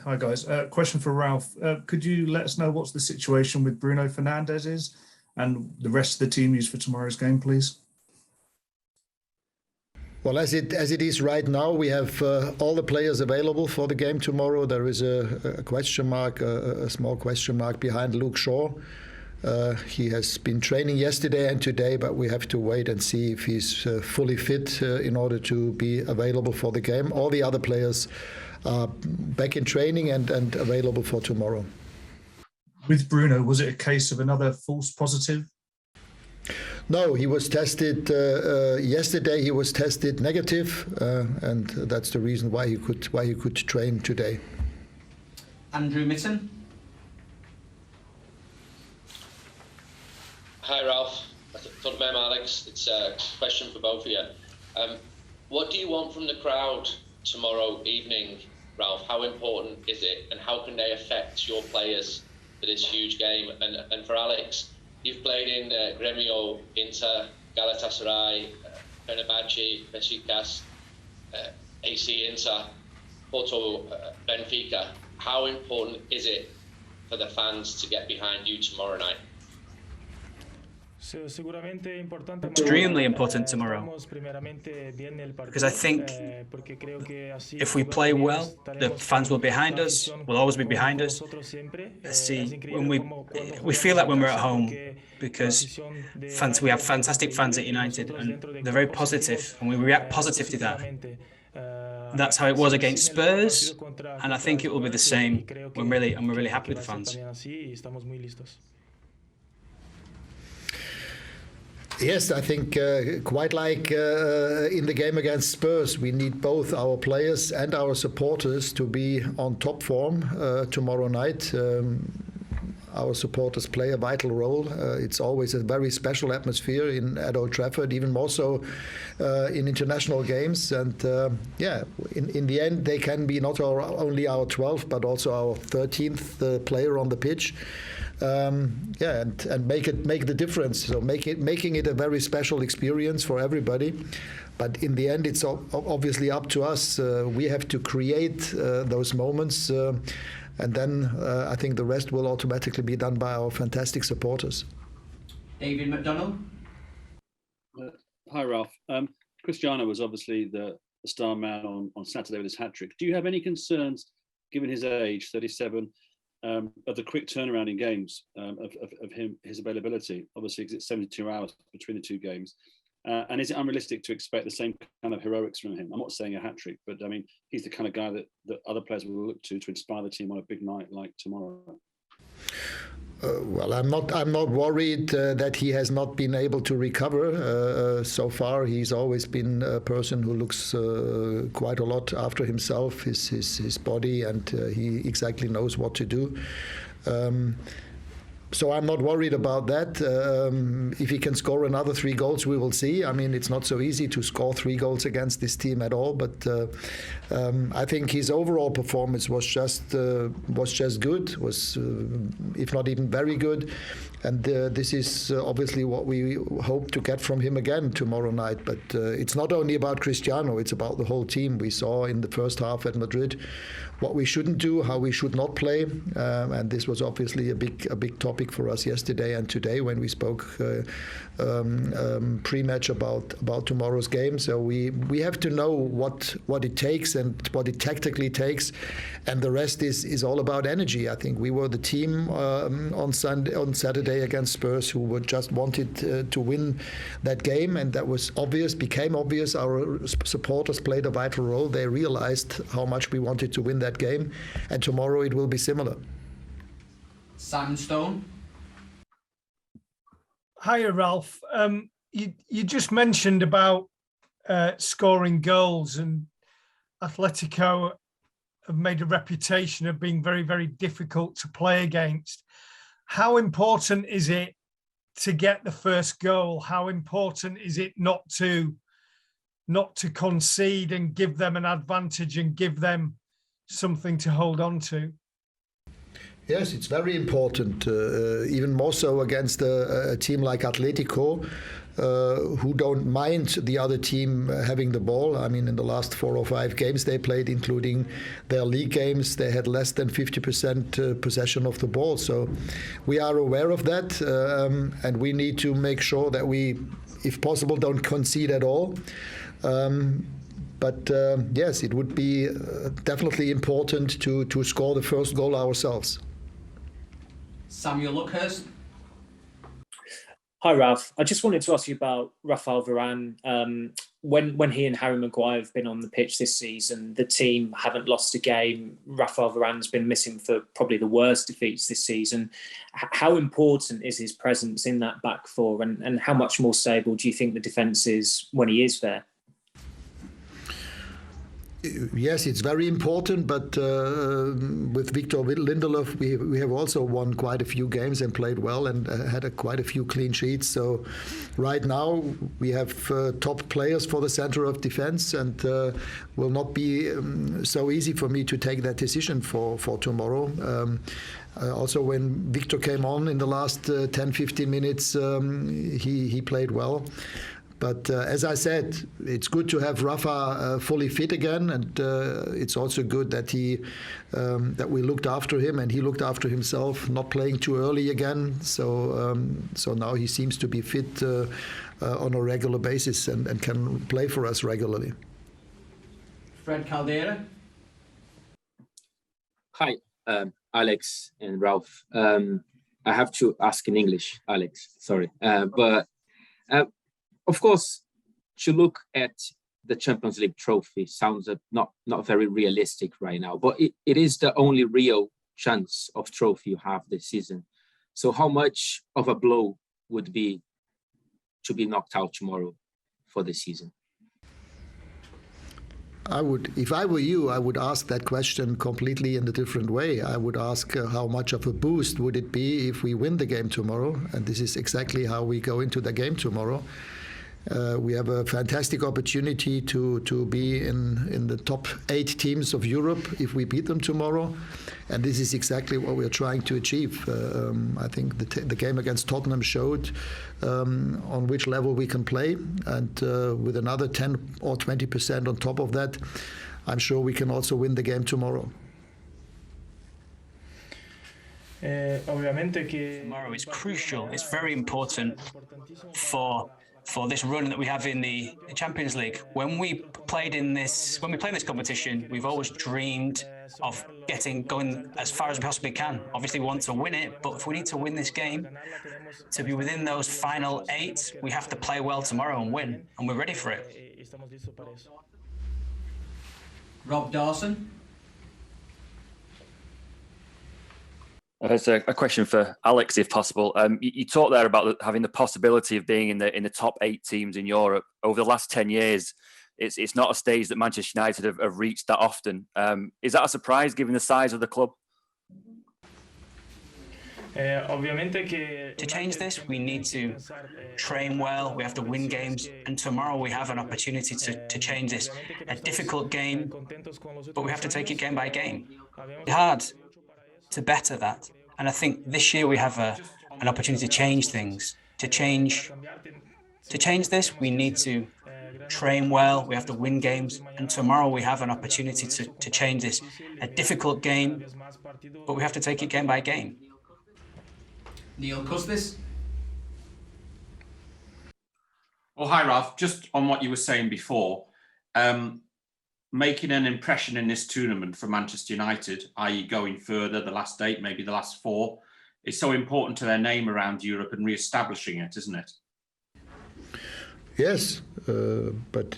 Hi guys. Question for Ralf. Could you let us know what's the situation with Bruno Fernandes is and the rest of the team used for tomorrow's game, please? Well, as it is right now, we have all the players available for the game tomorrow. There is a question mark, a small question mark behind Luke Shaw. He has been training yesterday and today, but we have to wait and see if he's fully fit in order to be available for the game. All the other players are back in training and available for tomorrow. With Bruno, was it a case of another false positive? No, he was tested yesterday. He was tested negative, and that's the reason why he could train today. Andrew Mitten. Hi Ralf, Alex. It's a question for both of you. What do you want from the crowd tomorrow evening, Ralf? How important is it, and how can they affect your players for this huge game? And for Alex, you've played in Gremio, Inter, Galatasaray, Fenerbahce, Besiktas, AC Inter, Porto, Benfica. How important is it for the fans to get behind you tomorrow night? Extremely important tomorrow, because I think if we play well, the fans will be behind us, will always be behind us. When we feel that when we're at home, because we have fantastic fans at United, and they're very positive, and we react positive to that. That's how it was against Spurs, and I think it will be the same. We're really happy with the fans. Yes, I think quite like in the game against Spurs, we need both our players and our supporters to be on top form tomorrow night. Our supporters play a vital role. It's always a very special atmosphere at Old Trafford, even more so in international games. And in the end, they can be not only our 12th, but also our 13th player on the pitch. And make the difference. So making it a very special experience for everybody. But in the end, it's obviously up to us. We have to create those moments. And then I think the rest will automatically be done by our fantastic supporters. David McDonald. Hi, Ralf. Cristiano was obviously the star man on Saturday with his hat-trick. Do you have any concerns, given his age, 37, of the quick turnaround in games of his availability? Obviously, because it's 72 hours between the two games. And is it unrealistic to expect the same kind of heroics from him? I'm not saying a hat-trick, but I mean, he's the kind of guy that other players will look to inspire the team on a big night like tomorrow. Well, I'm not worried that he has not been able to recover. So far, he's always been a person who looks quite a lot after himself, his body, and he exactly knows what to do. So I'm not worried about that. If he can score another 3 goals, we will see. I mean, it's not so easy to score 3 goals against this team at all. But I think his overall performance was just good. Was if not even very good. And this is obviously what we hope to get from him again tomorrow night. But it's not only about Cristiano; it's about the whole team. We saw in the first half at Madrid what we shouldn't do, how we should not play, and this was obviously a big topic for us yesterday and today when we spoke pre-match about tomorrow's game. So we have to know what it takes and what it tactically takes, and the rest is all about energy. I think we were the team on Saturday against Spurs who were just wanted to win that game, and that was obvious, became obvious. Our supporters played a vital role. They realized how much we wanted to win that game, and tomorrow it will be similar. Simon Stone. Hiya, Ralf. You just mentioned about scoring goals, and Atletico have made a reputation of being very, very difficult to play against. How important is it to get the first goal? How important is it not to concede and give them an advantage and give them something to hold on to? Yes, it's very important, even more so against a team like Atletico. who don't mind the other team having the ball. I mean, in the last 4 or 5 games they played, including their league games, they had less than 50% possession of the ball. So we are aware of that, and we need to make sure that we, if possible, don't concede at all. But yes, it would be definitely important to score the first goal ourselves. Samuel Luckhurst. Hi, Ralf. I just wanted to ask you about Rafael Varane. When he and Harry Maguire have been on the pitch this season, the team haven't lost a game. Rafael Varane's been missing for probably the worst defeats this season. How important is his presence in that back four, and how much more stable do you think the defence is when he is there? Yes, it's very important, but with Victor Lindelof, we have also won quite a few games and played well and had quite a few clean sheets. So right now we have top players for the center of defense, and will not be so easy for me to take that decision for tomorrow. Also, when Victor came on in the last 10-15 minutes, he played well. But as I said, it's good to have Rafa fully fit again, and it's also good that that we looked after him and he looked after himself, not playing too early again. So now he seems to be fit on a regular basis and can play for us regularly. Fred Caldera. Hi, Alex and Ralf. I have to ask in English, Alex. Sorry, but. Of course, to look at the Champions League trophy sounds not very realistic right now, but it is the only real chance of trophy you have this season. So how much of a blow would be to be knocked out tomorrow for the season? If I were you, I would ask that question completely in a different way. I would ask how much of a boost would it be if we win the game tomorrow? And this is exactly how we go into the game tomorrow. We have a fantastic opportunity to be in the top 8 teams of Europe if we beat them tomorrow, and this is exactly what we are trying to achieve. I think the game against Tottenham showed on which level we can play, and with another 10 or 20% on top of that, I'm sure we can also win the game tomorrow. Tomorrow is crucial. It's very important for this run that we have in the Champions League. When we play in this competition, we've always dreamed of going as far as we possibly can. Obviously, we want to win it, but if we need to win this game to be within those final 8, we have to play well tomorrow and win, and we're ready for it. Rob Dawson. It's a question for Alex, if possible. You talked there about having the possibility of being in the top 8 teams in Europe. Over the last 10 years, it's not a stage that Manchester United have reached that often. Is that a surprise, given the size of the club? To change this, we need to train well, we have to win games, and tomorrow we have an opportunity to change this. A difficult game, but we have to take it game by game. It's hard to better that, and I think this year we have an opportunity to change things. To change this, we need to train well, we have to win games, and tomorrow we have an opportunity to change this. A difficult game, but we have to take it game by game. Neil Custis. Oh, hi, Ralf. Just on what you were saying before, making an impression in this tournament for Manchester United, i.e. going further, the last 8, maybe the last 4, is so important to their name around Europe and re-establishing it, isn't it? Yes, but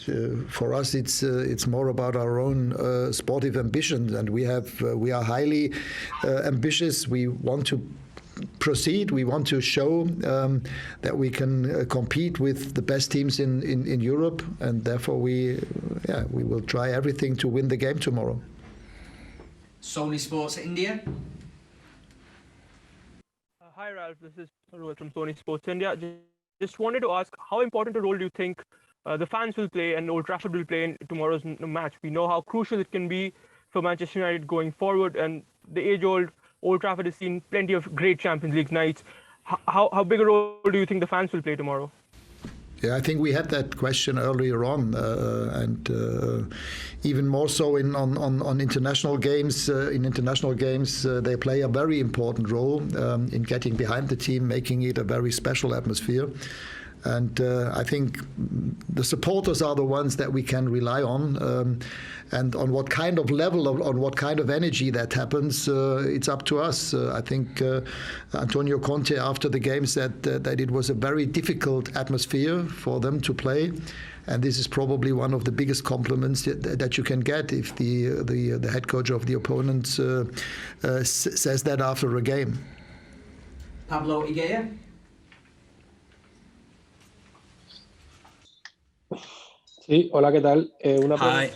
for us it's more about our own sportive ambitions, and we are highly ambitious. We want to proceed. We want to show that we can compete with the best teams in Europe, and therefore we will try everything to win the game tomorrow. Sony Sports India. Hi Ralf, this is Rohit from Sony Sports India. Just wanted to ask, how important a role do you think the fans will play and Old Trafford will play in tomorrow's match? We know how crucial it can be for Manchester United going forward, and the age-old Old Trafford has seen plenty of great Champions League nights. How big a role do you think the fans will play tomorrow? Yeah, I think we had that question earlier on, and even more so on international games. In international games, they play a very important role in getting behind the team, making it a very special atmosphere. And I think the supporters are the ones that we can rely on. And on what kind of level, on what kind of energy that happens, it's up to us. I think Antonio Conte, after the game, said that it was a very difficult atmosphere for them to play. And this is probably one of the biggest compliments that you can get if the head coach of the opponent says that after a game. Pablo Higuera. Sí, hola, ¿qué tal? Hi.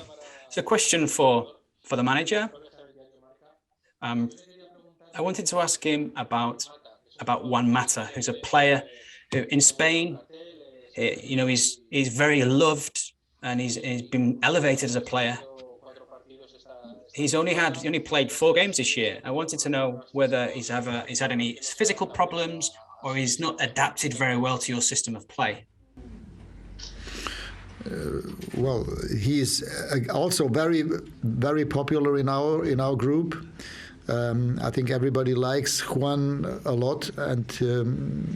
It's a question for the manager. I wanted to ask him about Juan Mata, who's a player who in Spain, he's very loved and he's been elevated as a player. He's only played 4 games this year. I wanted to know whether he's had any physical problems or he's not adapted very well to your system of play. Well, he is also very, very popular in our group. I think everybody likes Juan a lot, and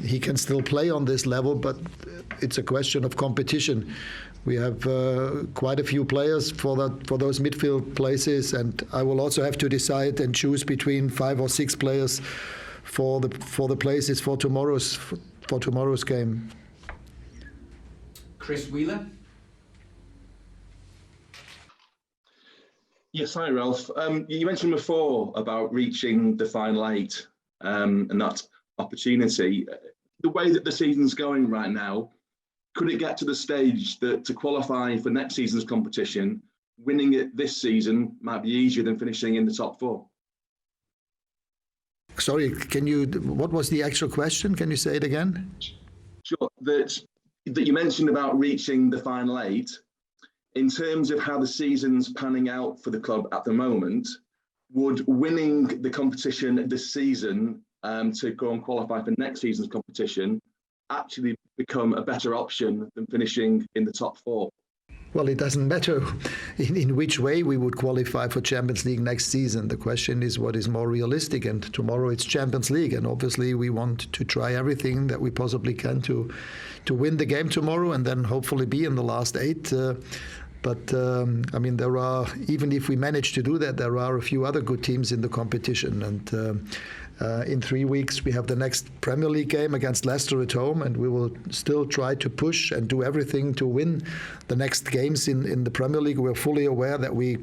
he can still play on this level, but it's a question of competition. We have quite a few players for those midfield places, and I will also have to decide and choose between 5 or 6 players for the places for tomorrow's game. Chris Wheeler. Yes, hi Ralf. You mentioned before about reaching the final 8 and that opportunity. The way that the season's going right now, could it get to the stage that to qualify for next season's competition, winning it this season might be easier than finishing in the top 4? Sorry, what was the actual question? Can you say it again? Sure. That you mentioned about reaching the final 8. In terms of how the season's panning out for the club at the moment, would winning the competition this season to go and qualify for next season's competition actually become a better option than finishing in the top 4? Well, it doesn't matter in which way we would qualify for Champions League next season. The question is what is more realistic, and tomorrow it's Champions League, and obviously we want to try everything that we possibly can to win the game tomorrow and then hopefully be in the last 8. But I mean, there are, even if we manage to do that, there are a few other good teams in the competition. And in 3 weeks, we have the next Premier League game against Leicester at home, and we will still try to push and do everything to win the next games in the Premier League. We're fully aware that we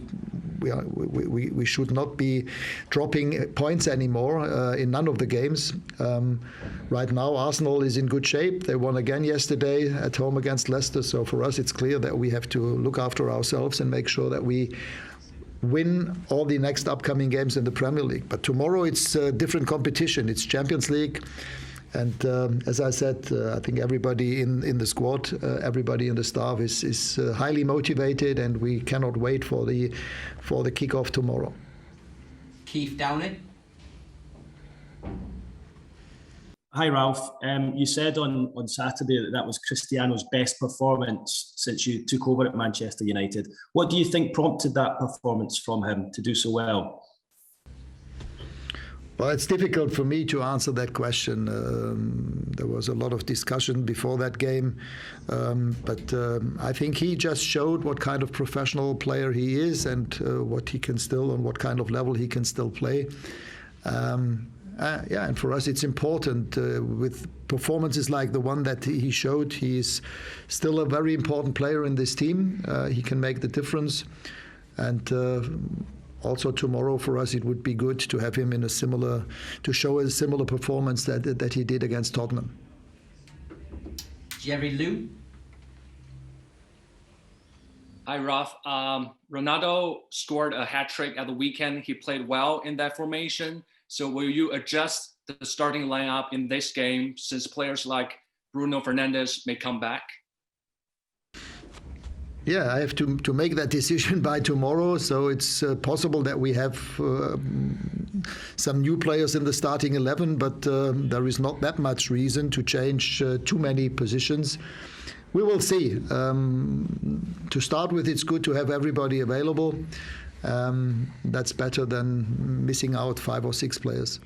should not be dropping points anymore in none of the games. Right now, Arsenal is in good shape. They won again yesterday at home against Leicester. So for us, it's clear that we have to look after ourselves and make sure that we win all the next upcoming games in the Premier League. But tomorrow it's a different competition. It's Champions League. And as I said, I think everybody in the squad, everybody in the staff is highly motivated, and we cannot wait for the kickoff tomorrow. Keith Downey. Hi Ralf, you said on Saturday that was Cristiano's best performance since you took over at Manchester United. What do you think prompted that performance from him to do so well? Well, it's difficult for me to answer that question. There was a lot of discussion before that game, but I think he just showed what kind of professional player he is and what he can still, on what kind of level he can still play. Yeah, and for us it's important with performances like the one that he showed. He's still a very important player in this team. He can make the difference, and also tomorrow for us it would be good to have him in to show a similar performance that he did against Tottenham. Jerry Liu. Hi, Ralf. Ronaldo scored a hat-trick at the weekend. He played well in that formation. So will you adjust the starting lineup in this game since players like Bruno Fernandes may come back? Yeah, I have to make that decision by tomorrow. So it's possible that we have some new players in the starting 11, but there is not that much reason to change too many positions. We will see. To start with, it's good to have everybody available. That's better than missing out 5 or 6 players.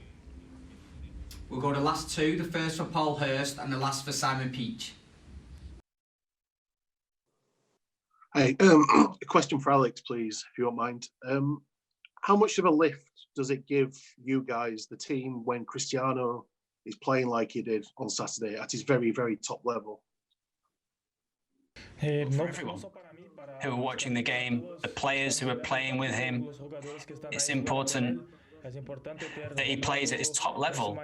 We'll go to the last two. The first for Paul Hurst and the last for Simon Peach. Hey, a question for Alex, please, if you don't mind. How much of a lift does it give you guys, the team, when Cristiano is playing like he did on Saturday at his very, very top level? For everyone who are watching the game, the players who are playing with him, it's important that he plays at his top level.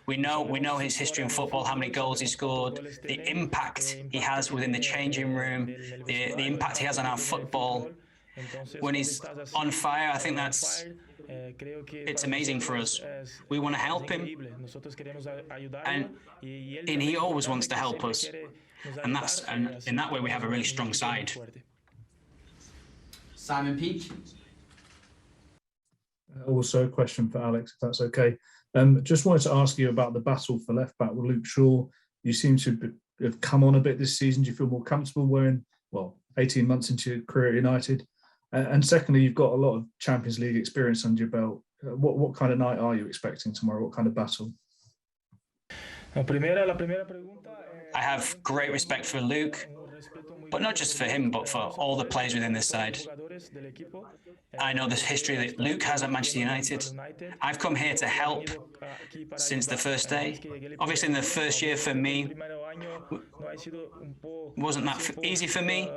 We know his history in football, how many goals he scored, the impact he has within the changing room, the impact he has on our football. When he's on fire, I think it's amazing for us. We want to help him, and he always wants to help us. And in that way, we have a really strong side. Simon Peach. Also a question for Alex, if that's okay. Just wanted to ask you about the battle for left back with Luke Shaw. You seem to have come on a bit this season. Do you feel more comfortable wearing, 18 months into your career at United? And secondly, you've got a lot of Champions League experience under your belt. What kind of night are you expecting tomorrow? What kind of battle? I have great respect for Luke, but not just for him, but for all the players within this side. I know the history that Luke has at Manchester United. I've come here to help since the first day. Obviously, in the first year for me, wasn't that easy for me,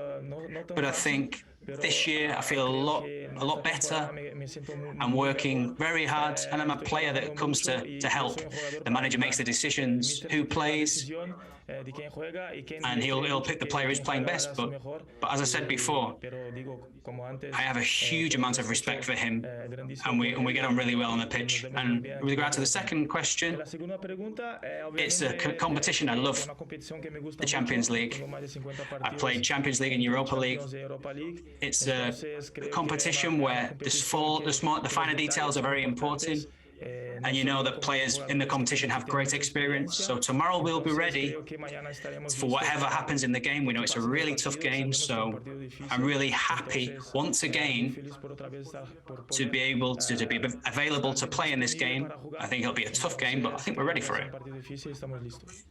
but I think this year I feel a lot better. I'm working very hard, and I'm a player that comes to help. The manager makes the decisions, who plays, and he'll pick the player who's playing best. But as I said before, I have a huge amount of respect for him, and we get on really well on the pitch. And with regard to the second question, it's a competition I love. The Champions League. I played Champions League and Europa League. It's a competition where the finer details are very important. And you know that players in the competition have great experience. So tomorrow we'll be ready for whatever happens in the game. We know it's a really tough game, so I'm really happy once again to be able to be available to play in this game. I think it'll be a tough game, but I think we're ready for it.